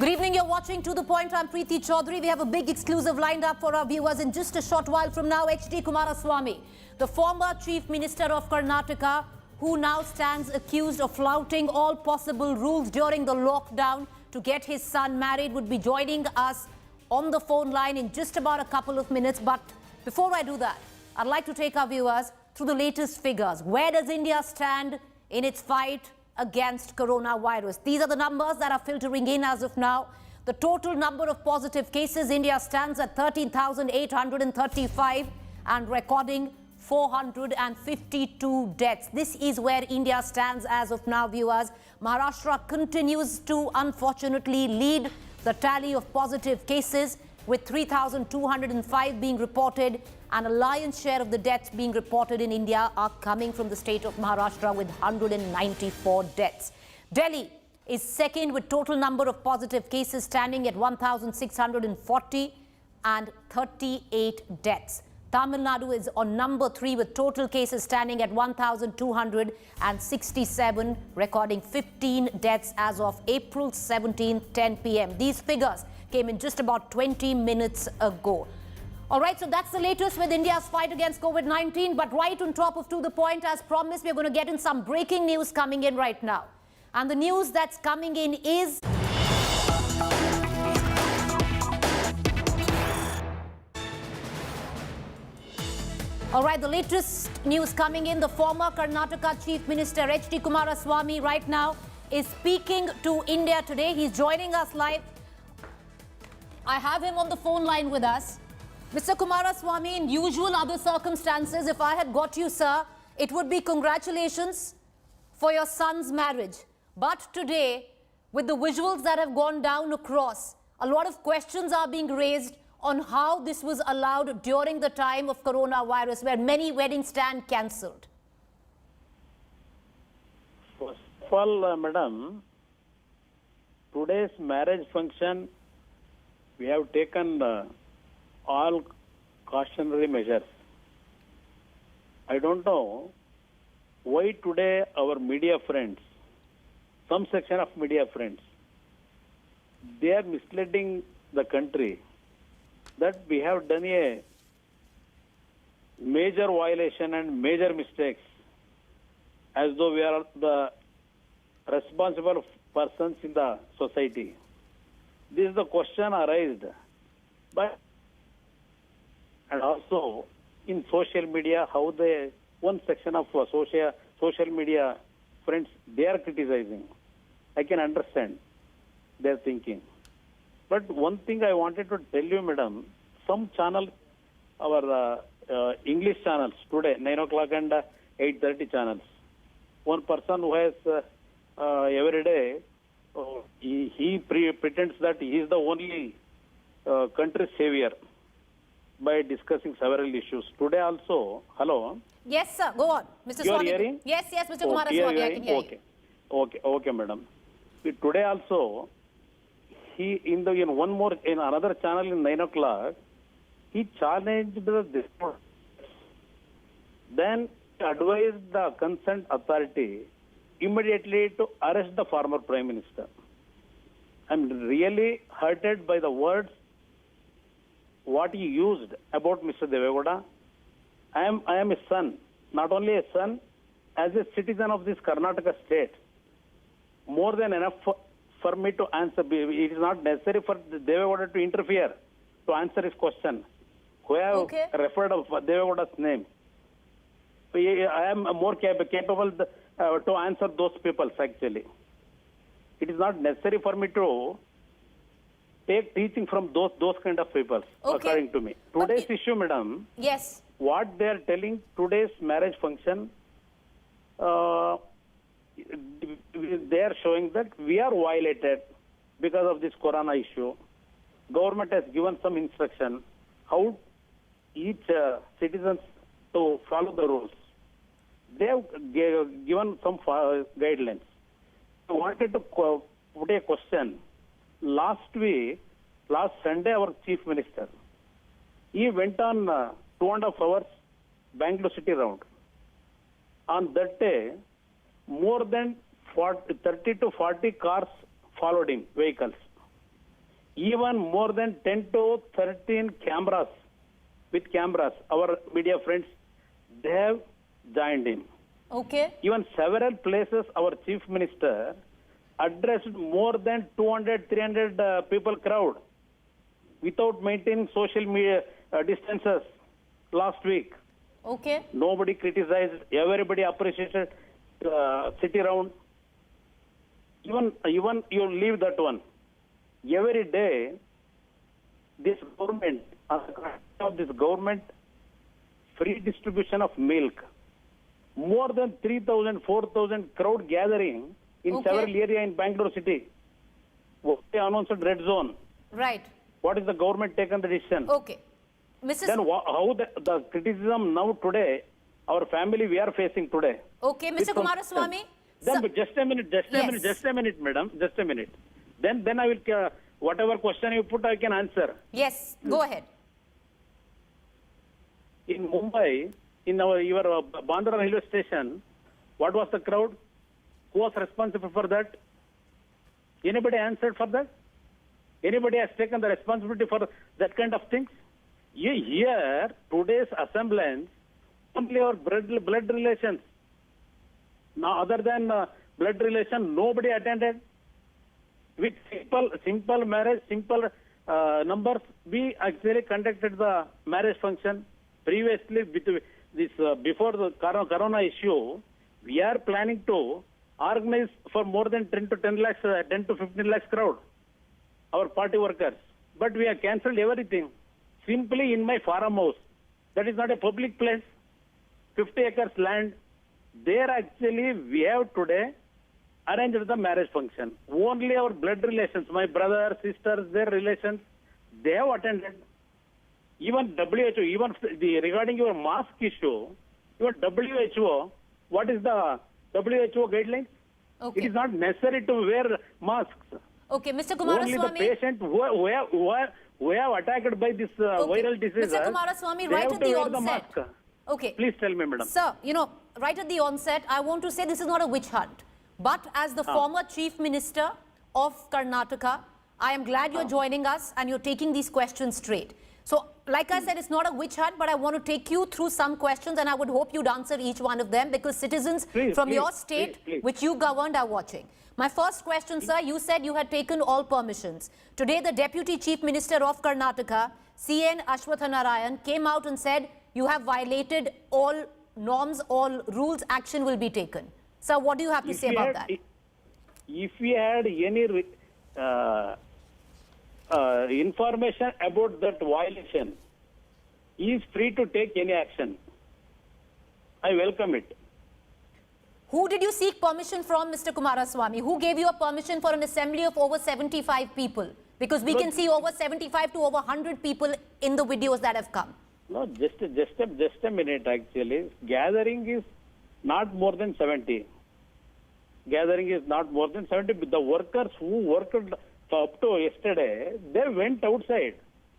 Good evening, you're watching To The Point. I'm Preeti Chaudhary. We have a big exclusive lined up for our viewers in just a short while from now. H.D. Kumaraswamy, the former Chief Minister of Karnataka, who now stands accused of flouting all possible rules during the lockdown to get his son married, would be joining us on the phone line in just about a couple of minutes. But before I do that, I'd like to take our viewers through the latest figures. Where does India stand in its fight against coronavirus? These are the numbers that are filtering in as of now. The total number of positive cases, India stands at 13,835 and recording 452 deaths. This is where India stands as of now, viewers. Maharashtra continues to unfortunately lead the tally of positive cases, with 3,205 being reported, and a lion's share of the deaths being reported in India are coming from the state of Maharashtra with 194 deaths. Delhi is second with total number of positive cases standing at 1,640 and 38 deaths. Tamil Nadu is on number 3 with total cases standing at 1,267, recording 15 deaths as of April 17, 10 p.m. These figures came in just about 20 minutes ago. All right, so that's the latest with India's fight against COVID-19. But right on top of To The Point, as promised, we're going to get in some breaking news coming in right now. And the news that's coming in is... All right, the latest news coming in, the former Karnataka Chief Minister H.D. Kumaraswamy right now is speaking to India today. He's joining us live. I have him on the phone line with us. Mr. Kumaraswamy, in usual other circumstances, if I had got you, sir, it would be congratulations for your son's marriage. But today, with the visuals that have gone down across, a lot of questions are being raised on how this was allowed during the time of coronavirus, where many weddings stand cancelled. First of all, madam, today's marriage function, we have taken all cautionary measures. I don't know why today our media friends, some section of media friends, they are misleading the country that we have done a major violation and major mistakes, as though we are the responsible persons in the society. This is the question arised. But and also in social media, how one section of social media friends, they are criticizing. I can understand their thinking. But one thing I wanted to tell you, madam, some channel, our English channels today, 9 o'clock and 8:30 channels, one person who has every day, he pretends that he is the only country's savior by discussing several issues. Today also, hello? Yes, sir. Go on. Mr. You are Swamy. hearing? Yes, Mr. Kumaraswamy, I can hear you. Okay, madam. Today also, he in another channel in 9 o'clock, he challenged this. Then advised the concerned authority immediately to arrest the former Prime Minister. I'm really hurted by the words what he used about Mr. Devegowda. I am a son, not only a son, as a citizen of this Karnataka state. More than enough for me to answer. It is not necessary for Devegowda to interfere to answer his question. Who have referred of Devegowda's name. I am more capable to answer those people actually. It is not necessary for me to take teaching from those kind of people, according to me. Today's issue, madam. Yes. What they are telling, today's marriage function, they are showing that we are violated because of this corona issue. Government has given some instruction how each citizens to follow the rules. They have given some guidelines. I wanted to put a question. Last Sunday, our Chief Minister, he went on 2.5 hours Bangalore city round. On that day, more than 30 to 40 cars followed him, vehicles. even more than 10 to 13 cameras, with cameras, our media friends, they have joined in. Okay. Even several places, our chief minister addressed more than 200, 300 people crowd without maintaining social media distances last week. Okay. Nobody criticized, everybody appreciated city round. Even you leave that one. Every day, this government, free distribution of milk, more than 3,000, 4,000 crowd gathering in Okay. several areas in Bangalore city. They announced red zone. Right. What is the government taken the decision? Okay. Mrs. Then how the criticism now today, our family we are facing today. Okay, Mr. Kumaraswamy. Then Sir- just a minute, madam, just a minute. Then I will, whatever question you put, I can answer. Yes, go ahead. In Mumbai, in your Bandra railway station, what was the crowd? Who was responsible for that? Anybody answered for that? Anybody has taken the responsibility for that kind of things? Here, today's assemblance, only our blood relations. Now, other than blood relation, nobody attended. With simple marriage, simple numbers, we actually conducted the marriage function. Previously, with this before the corona issue, we are planning to organize for more than 10 to 15 lakhs crowd, our party workers. But we have cancelled everything. Simply in my farmhouse. That is not a public place. 50 acres land. There actually we have today arranged the marriage function. Only our blood relations, my brother, sisters, their relations, they have attended. Even WHO, even regarding your mask issue, your WHO, what is the WHO guidelines? Okay. It is not necessary to wear masks. Okay, Mr. Only the Kumaraswamy. patient who have attacked by this viral disease. Mr. Kumaraswamy, they right have at to the wear the onset. mask. Okay. Please tell me, madam. Sir, right at the onset, I want to say this is not a witch hunt. But as the former Chief Minister of Karnataka, I am glad you're joining us and you're taking these questions straight. So, like I said, it's not a witch hunt, but I want to take you through some questions and I would hope you'd answer each one of them because citizens from your state, which you governed, are watching. My first question, sir, you said you had taken all permissions. Today, the Deputy Chief Minister of Karnataka, C.N. Ashwathanarayan, came out and said you have violated all norms, all rules, action will be taken. Sir, what do you have to say about that? If we had any information about that violation, he is free to take any action. I welcome it. Who did you seek permission from, Mr. Kumaraswamy? Who gave you a permission for an assembly of over 75 people? Because we can see over 75 to over 100 people in the videos that have come. No, just a minute actually. Gathering is not more than 70. Gathering is not more than 70. The workers who worked up to yesterday, they went outside.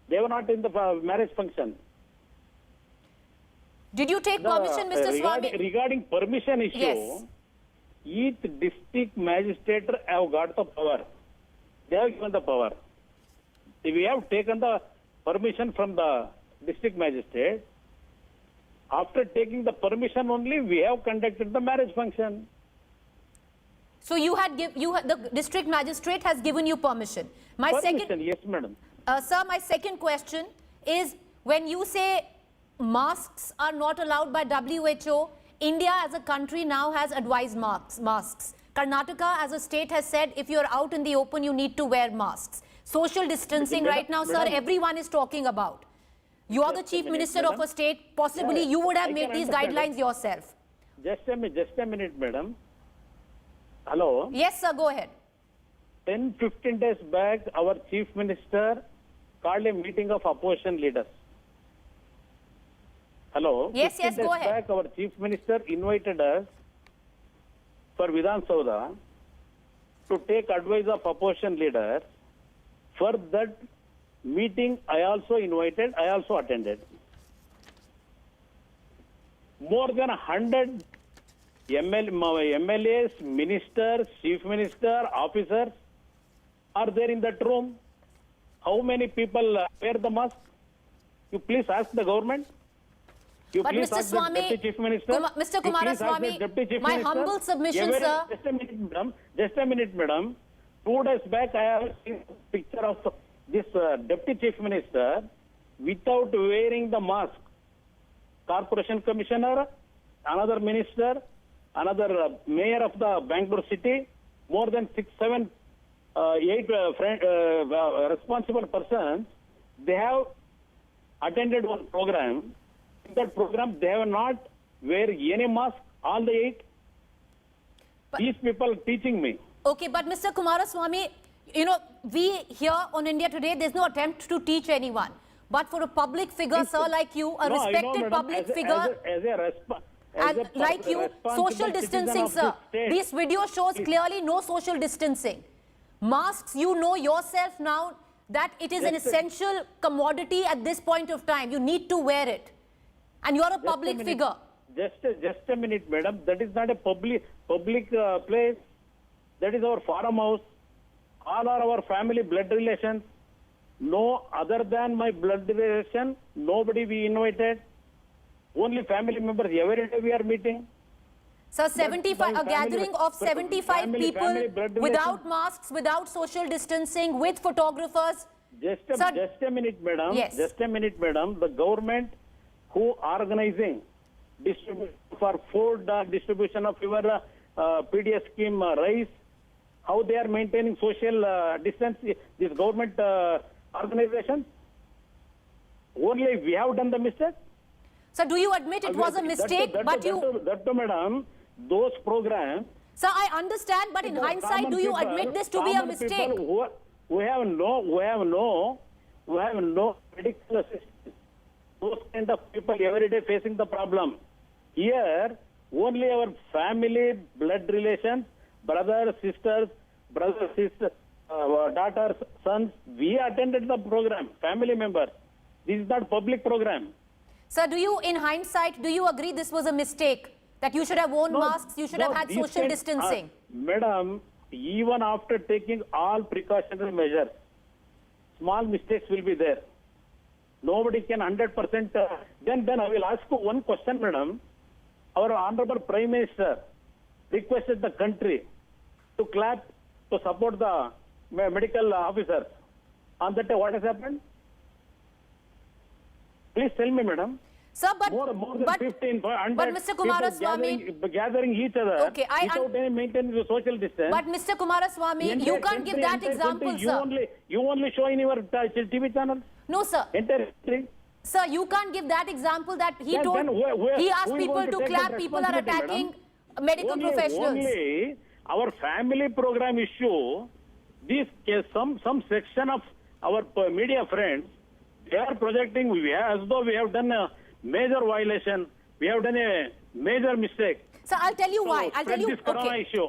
They were not in the marriage function. Did you take permission, Mr. Swamy? Regarding permission issue, Yes. each district magistrate have got the power. They have given the power. We have taken the permission from the district magistrate. After taking the permission only, we have conducted the marriage function. So the district magistrate has given you permission. My Permission, yes, madam. Sir, my second question is, when you say masks are not allowed by WHO, India as a country now has advised masks. Karnataka as a state has said if you're out in the open, you need to wear masks. Social distancing right now, sir, everyone is talking about. You are the Chief Minister of a state. Possibly you would have made these guidelines yourself. Just a minute, madam. Hello? Yes, sir, go ahead. 10-15 days back, our Chief Minister called a meeting of opposition leaders. Hello? Yes, 15 go days ahead. back, our Chief Minister invited us for Vidhan Saudha to take advice of opposition leaders. For that meeting, I also attended. More than 100 MLAs, ministers, chief minister, officers are there in that room. how many people wear the mask? You please ask the government. You But please Mr. ask the Swami, Deputy Chief Minister. Mr. You please ask the Kumaraswamy, Deputy Chief my Minister. humble submission, Every- sir. Just a minute, madam. Just a minute, madam. 2 days back, I have seen a picture of this Deputy Chief Minister without wearing the mask. Corporation Commissioner, another minister, another mayor of the Bangalore city, more than 6, 7, 8 responsible persons, they have attended one program. In that program, they have not wear any mask, all the 8. But- These people teaching me. Okay, but Mr. Kumaraswamy, you know, we here on India Today, there's no attempt to teach anyone. But for a public figure, sir, like you, a No, I know, respected madam, public figure, and like you, social distancing, sir. This video shows clearly no social distancing. Masks, you know yourself now that it is an Just a- essential commodity at this point of time. You need to wear it. And you're a public figure. Just a minute, madam. That is not a public place. That is our farm house. All are our family blood relations. No other than my blood relation, nobody we invited. Only family members. Every day we are meeting. Sir, 75, my a gathering family- of 75 family people blood without relation. masks, without social distancing, with photographers. Sir- Just a minute, madam. Yes. Just a minute, madam. The government who organizing for food distribution of your PDS scheme rice, how they are maintaining social distance, this government organization? Only we have done the mistake. Sir, do you admit it was a mistake, but you... That too, madam, those programs... Sir, I understand, but in hindsight, do you admit this to be a mistake? Who have no medical assistance. Those kind of people every day facing the problem. Here, only our family, blood relations, brothers, sisters, daughters, sons, we attended the program, family members. This is not public program. Sir, do you, in hindsight, do you agree this was a mistake? That you should have worn masks, you should have had these social kind- distancing? Madam, even after taking all precautionary measures, small mistakes will be there. Nobody can 100%. Then I will ask you one question, madam. Our Honorable Prime Minister requested the country to clap to support the medical officers. On that day, what has happened? Please tell me, madam. Sir, but... More than but, 15, 100 but Mr. people Kumaraswamy... gathering each other Okay, without any maintaining the social distance. But Mr. Kumaraswamy, you can't give that example, sir. You only show in your TV channel. No, sir. Entire history. Sir, you can't give that example that he Then told... who he asked is people going to take clap, that people are responsibility, attacking madam? medical professionals. Only our family program issue, this case, some section of our media friends, they are projecting as though we have done a major violation, we have done a major mistake. Sir, I'll tell you So why. I'll tell you... Spread this corona issue.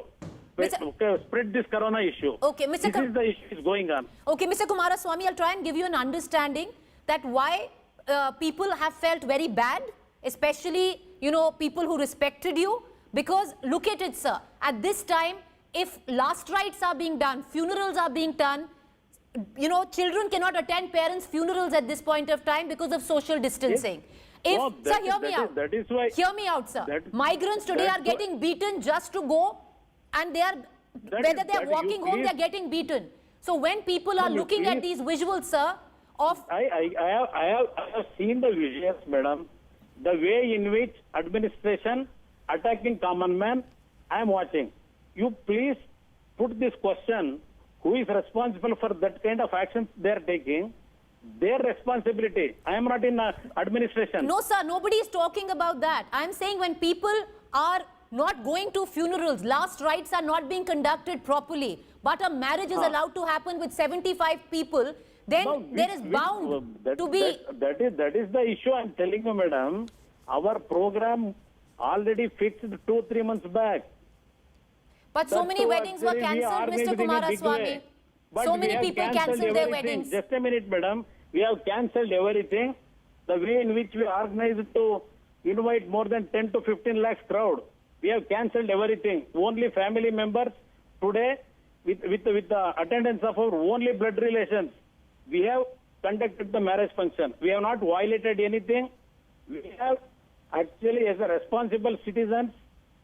Spread this corona issue. Okay, Mr. This is the issue is going on. Okay, Mr. Kumaraswamy, I'll try and give you an understanding that why people have felt very bad, especially, you know, people who respected you. Because look at it, sir. At this time, if last rites are being done, funerals are being done, you know, children cannot attend parents' funerals at this point of time because of social distancing. If, No, sir, that hear is- me that out. is- that is why- Hear me out, sir. that- Migrants today that's are why- getting beaten just to go, and they are, whether they are that walking you home, they are please- getting beaten. So when people are you looking at please- these visuals, sir, of I have seen the visuals, madam. The way in which administration attacking common man, I am watching. You please put this question: who is responsible for that kind of actions they are taking? Their responsibility. I am not in administration. no, sir, nobody is talking about that. I'm saying when people are not going to funerals, last rites are not being conducted properly, but a marriage is allowed to happen with 75 people, then No, there is bound to be... that is the issue I'm telling you, madam. Our program already fixed 2-3 months back. But so That many too, weddings were actually, we cancelled, organized Mr. in a big Kumaraswamy. way. But So we many have people cancelled cancelled their everything. weddings. Just a minute, madam. We have cancelled everything. The way in which we organized to invite more than 10 to 15 lakhs crowd, we have cancelled everything. Only family members today with the attendance of our only blood relations. we have conducted the marriage function. We have not violated anything. We have actually, as a responsible citizens,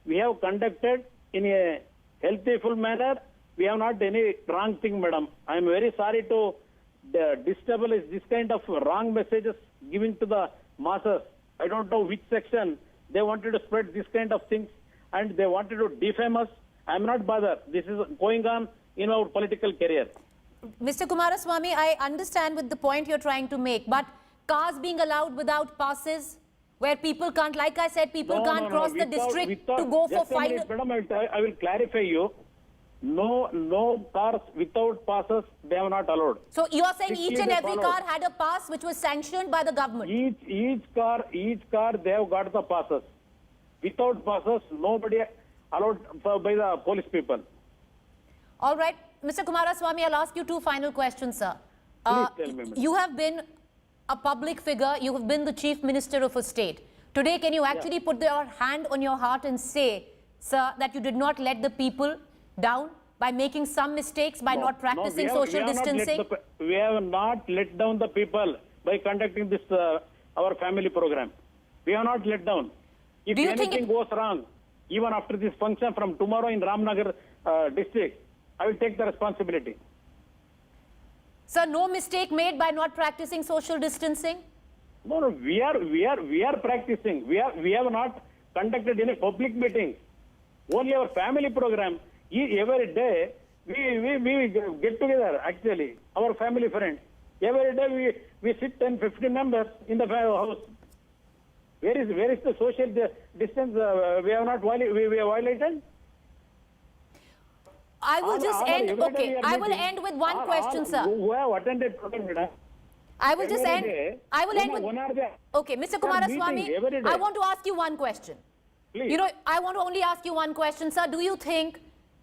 we have conducted in a healthful manner. We have not done any wrong thing, madam. I am very sorry to destabilize this kind of wrong messages giving to the masses. I don't know which section they wanted to spread this kind of things and they wanted to defame us. I am not bothered. This is going on in our political career. Mr. Kumaraswamy, I understand with the point you're trying to make, but cars being allowed without passes, where people can't, like I said, people can't cross the district to go for final. Madam, I will clarify you. No cars without passes, they are not allowed. So you are saying Strictly each and they every followed. car had a pass which was sanctioned by the government? Each car, they have got the passes. Without passes, nobody allowed by the police people. All right. Mr. Kumaraswamy, I'll ask you two final questions, sir. Please tell me, madam. You have been a public figure. You have been the chief minister of a state. Today, can you actually put your hand on your heart and say, sir, that you did not let the people down by making some mistakes, by not practicing social distancing? We have not let down the people by conducting this, our family program. We have not let down. If Do you think anything goes wrong, even after this function from tomorrow in Ramnagar district, I will take the responsibility. Sir, no mistake made by not practicing social distancing? No, we are practicing. We have not conducted any public meetings. Only our family program. Every day we get together. Actually, our family friends. Every day we sit 10-15 members in the house. Where is the social distance? We have not violated. I will just end. Every day Okay, we are I will meeting. end with one question, sir. Who have attended program, madam? I will just Every end. day, I will end with. one are there. Okay, Mr. Kumaraswamy, meeting every day. I want to ask you one question. Please. You know, I want to only ask you one question, sir. Do you think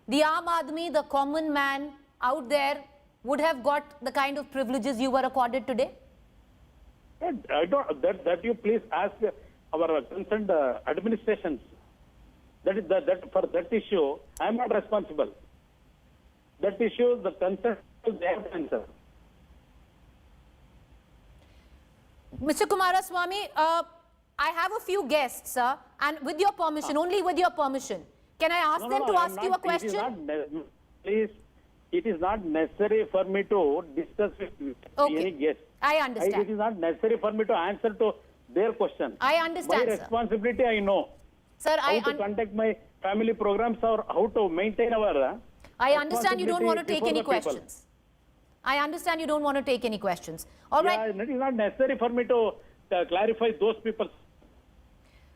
the Aam Aadmi, the common man out there, would have got the kind of privileges you were accorded today? I don't. That you please ask our concerned administrations. That for that issue, I am not responsible. That issue, the concern, they have to answer. Mr. Kumaraswamy, I have a few guests, sir, and with your permission, only with your permission, can I ask them to I am ask you a not- question? Please, it is not necessary for me to discuss with Okay. any guest. I It understand. is not necessary for me to answer to their question. I understand, My sir. responsibility, I know. Sir, How to conduct my family programs or how to maintain our. I understand you don't want to take before any the people. questions. I understand you don't want to take any questions. All right. Yeah, it is not necessary for me to clarify those people.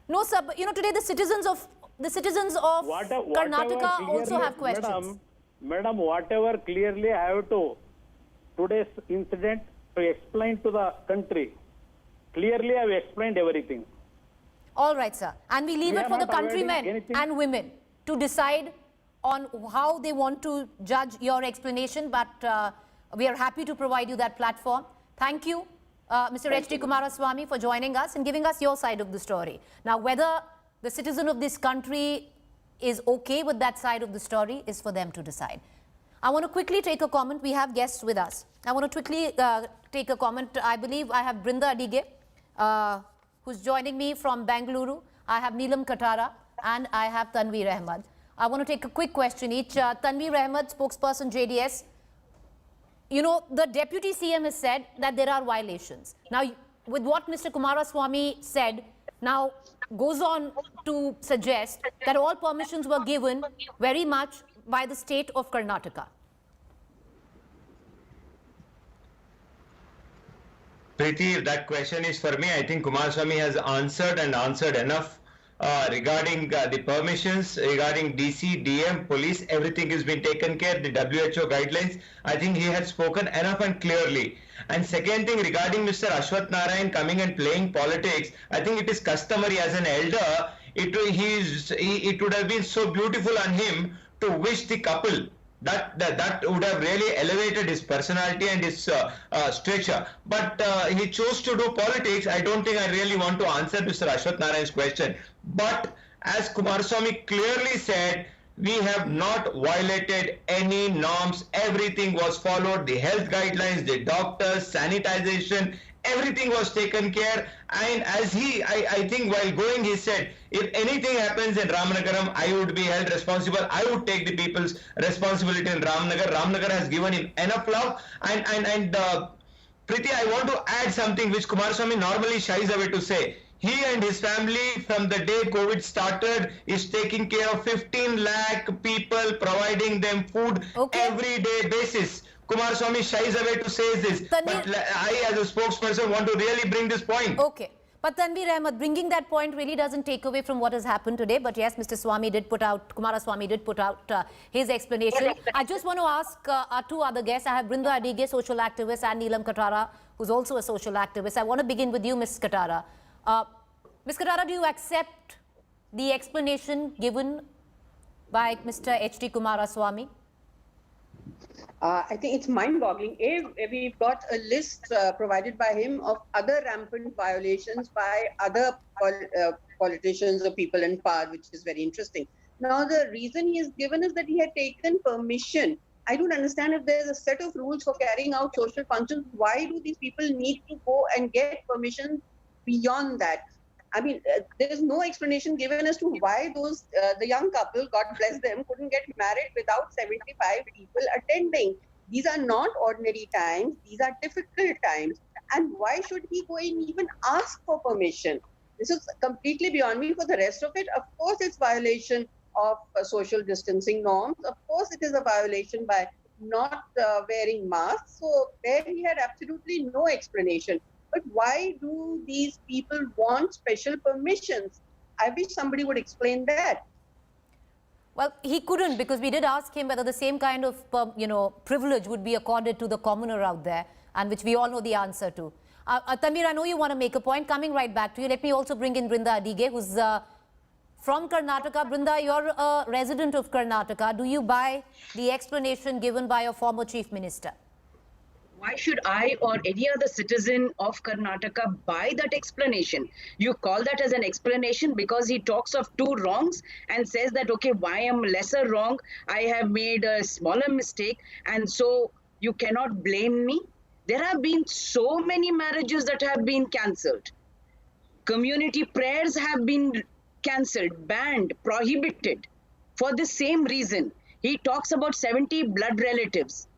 No, sir, but you know, today the citizens of Karnataka also have questions. Madam, whatever clearly I have to today's incident to explain to the country. Clearly, I have explained everything. All right, sir. And we leave We it are for the not avoiding countrymen anything. and women to decide on how they want to judge your explanation, but we are happy to provide you that platform. Thank you, Mr. H.D. Kumaraswamy, for joining us and giving us your side of the story. Now, whether the citizen of this country is okay with that side of the story is for them to decide. I want to quickly take a comment. We have guests with us. I want to quickly take a comment. I believe I have Brinda Adige, who's joining me from Bengaluru. I have Neelam Katara and I have Tanveer Ahmed. I want to take a quick question each. Tanveer Ahmed, spokesperson JDS. You know, the Deputy CM has said that there are violations. Now, with what Mr. Kumaraswamy said, now goes on to suggest that all permissions were given very much by the state of Karnataka. Preeti, if that question is for me, I think Kumaraswamy has answered and answered enough regarding the permissions, regarding DC, DM, police, everything has been taken care, the WHO guidelines. I think he had spoken enough and clearly. And second thing, regarding Mr. Ashwath Narayan coming and playing politics, I think it is customary as an elder, it would have been so beautiful on him to wish the couple. That would have really elevated his personality and his stature. But he chose to do politics. I don't think I really want to answer Mr. Ashwath Narayan's question. But as Kumaraswamy clearly said, We have not violated any norms. Everything was followed. The health guidelines, the doctors, sanitization, everything was taken care. And as I think while going, he said, if anything happens in Ramanagaram, I would be held responsible. I would take the people's responsibility in Ramnagar. Ramnagar has given him enough love. And Priti, I want to add something which Kumaraswamy normally shies away to say. He and his family, from the day COVID started, is taking care of 15 lakh people, providing them food every day basis. Kumaraswamy shies away to say this, but I as a spokesperson want to really bring this point. Okay. But Tanveer Ahmed, bringing that point really doesn't take away from what has happened today. But yes, Mr. Swamy did put out, Kumaraswamy did put out his explanation. I just want to ask our two other guests. I have Brinda Adige, social activist, and Neelam Katara, who's also a social activist. I want to begin with you, Ms. Katara. Ms. Katara, do you accept the explanation given by Mr. H.D. Kumaraswamy? I think it's mind-boggling. We've got a list provided by him of other rampant violations by other politicians or people in power, which is very interesting. Now, the reason he has given is that he had taken permission. I don't understand if there's a set of rules for carrying out social functions. Why do these people need to go and get permission beyond that? I mean, there is no explanation given as to why the young couple, God bless them, couldn't get married without 75 people attending. These are not ordinary times. These are difficult times. And why should he go and even ask for permission? This is completely beyond me. For the rest of it, of course, it's violation of social distancing norms. Of course, it is a violation by not wearing masks. So there he had absolutely no explanation. But why do these people want special permissions? I wish somebody would explain that. Well, he couldn't, because we did ask him whether the same kind of, privilege would be accorded to the commoner out there, and which we all know the answer to. Tanveer, I know you want to make a point. Coming right back to you, let me also bring in Brinda Adige, who's from Karnataka. Brinda, you're a resident of Karnataka. Do you buy the explanation given by a former chief minister? Why should I or any other citizen of Karnataka buy that explanation? You call that as an explanation because he talks of two wrongs and says that, okay, why am lesser wrong? I have made a smaller mistake, and so you cannot blame me. There have been so many marriages that have been cancelled. Community prayers have been cancelled, banned, prohibited for the same reason. He talks about 70 blood relatives.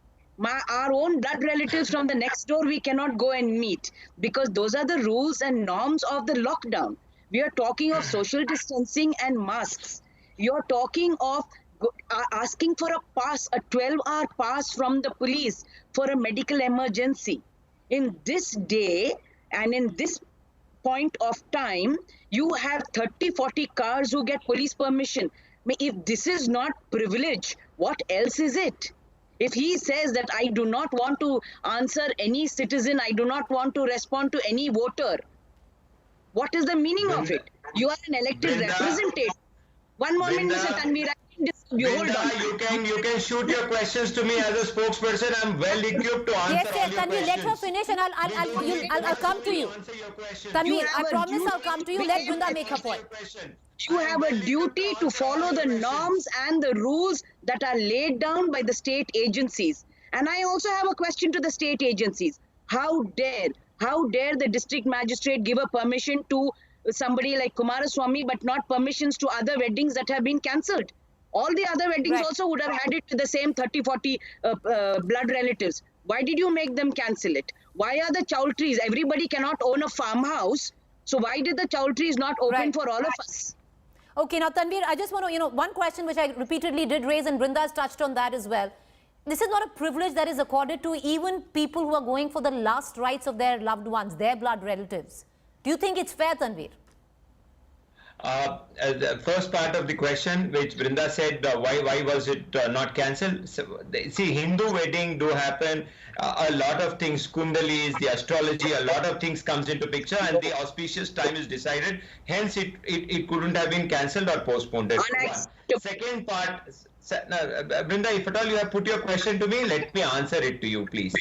Our own blood relatives from the next door we cannot go and meet because those are the rules and norms of the lockdown. We are talking of social distancing and masks. You're talking of asking for a pass, a 12-hour pass from the police for a medical emergency. In this day and in this point of time, you have 30-40 cars who get police permission. If this is not privilege, what else is it? If he says that I do not want to answer any citizen, I do not want to respond to any voter, what is the meaning of it? You are an elected representative. One more minute, Mr. Tanveer. You can shoot your questions to me as a spokesperson. I'm well equipped to answer yes, Tanveer, let her finish and I'll come to you. Tanveer, I promise I'll come to you. Let Brinda make her point. You have a duty to follow the norms and the rules that are laid down by the state agencies. And I also have a question to the state agencies. How dare the district magistrate give a permission to somebody like Kumaraswamy but not permissions to other weddings that have been cancelled? All the other weddings also would have had it to the same 30-40 blood relatives. Why did you make them cancel it? Why are the Chowdhuries? Everybody cannot own a farmhouse. So why did the Chowdhuries not open for all of us? Okay, now Tanveer, I just want to, one question which I repeatedly did raise, and Brinda has touched on that as well. This is not a privilege that is accorded to even people who are going for the last rites of their loved ones, their blood relatives. Do you think it's fair, Tanveer? The first part of the question, which Brinda said, why was it not cancelled? So, see, Hindu wedding do happen. A lot of things, kundalis, the astrology, a lot of things comes into picture, and the auspicious time is decided. Hence, it couldn't have been cancelled or postponed. Second part, Brinda, if at all you have put your question to me, let me answer it to you, please.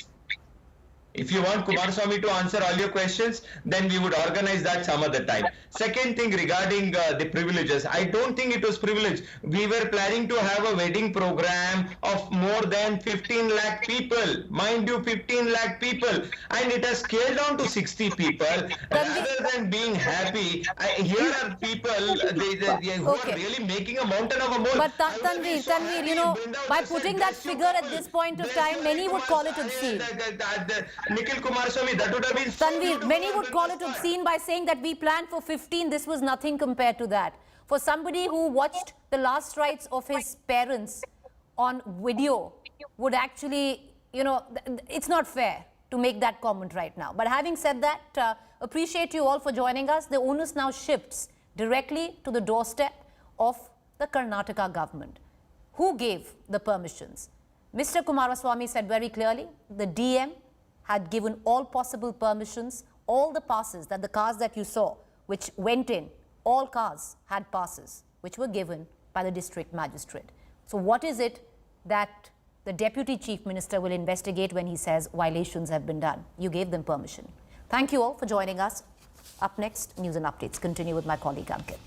If you want Kumaraswamy to answer all your questions, then we would organize that some other time. Second thing regarding the privileges, I don't think it was privilege. We were planning to have a wedding program of more than 15 lakh people. Mind you, 15 lakh people. And it has scaled down to 60 people. Rather than being happy, here are people who Okay. are really making a mountain of a mole. But I would be so Tanveer, you happy know, if Vrindavan by said, putting that "Bless you, figure at couple. this point of Bless time, you, many would call it obscene. Nikhil Kumaraswamy, that would have been so Tanveer, beautiful many on would the call it spot. obscene by saying that we planned for 15. This was nothing compared to that. For somebody who watched the last rites of his parents on video would actually, you know, it's not fair to make that comment right now. But having said that, appreciate you all for joining us. The onus now shifts directly to the doorstep of the Karnataka government. Who gave the permissions? Mr. Kumaraswamy said very clearly the DM had given all possible permissions, all the passes, that the cars that you saw which went in, all cars had passes which were given by the district magistrate. So what is it that the Deputy Chief Minister will investigate when he says violations have been done? You gave them permission. Thank you all for joining us. Up next, news and updates continue with my colleague Ankit.